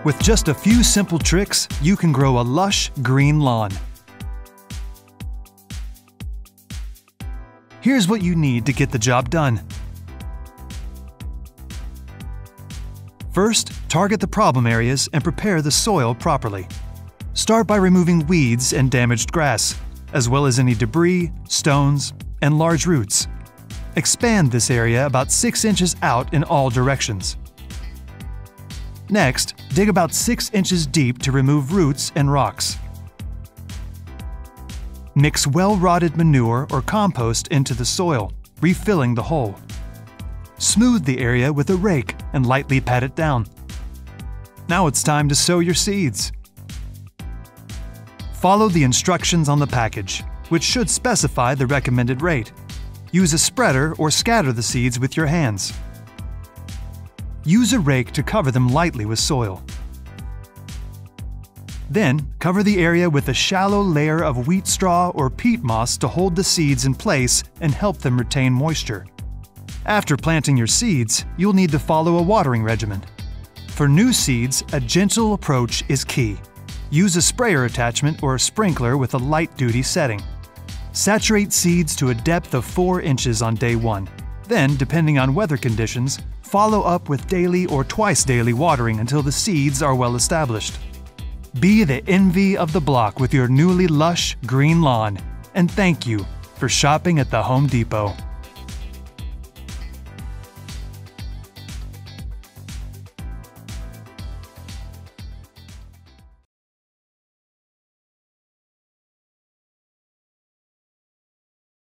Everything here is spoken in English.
With just a few simple tricks, you can grow a lush green lawn. Here's what you need to get the job done. First, target the problem areas and prepare the soil properly. Start by removing weeds and damaged grass, as well as any debris, stones, and large roots. Expand this area about 6 inches out in all directions. Next, dig about 6 inches deep to remove roots and rocks. Mix well-rotted manure or compost into the soil, refilling the hole. Smooth the area with a rake and lightly pat it down. Now it's time to sow your seeds. Follow the instructions on the package, which should specify the recommended rate. Use a spreader or scatter the seeds with your hands. Use a rake to cover them lightly with soil. Then, cover the area with a shallow layer of wheat straw or peat moss to hold the seeds in place and help them retain moisture. After planting your seeds, you'll need to follow a watering regimen. For new seeds, a gentle approach is key. Use a sprayer attachment or a sprinkler with a light-duty setting. Saturate seeds to a depth of 4 inches on day 1. Then, depending on weather conditions, follow up with daily or twice-daily watering until the seeds are well established. Be the envy of the block with your newly lush green lawn, and thank you for shopping at the Home Depot.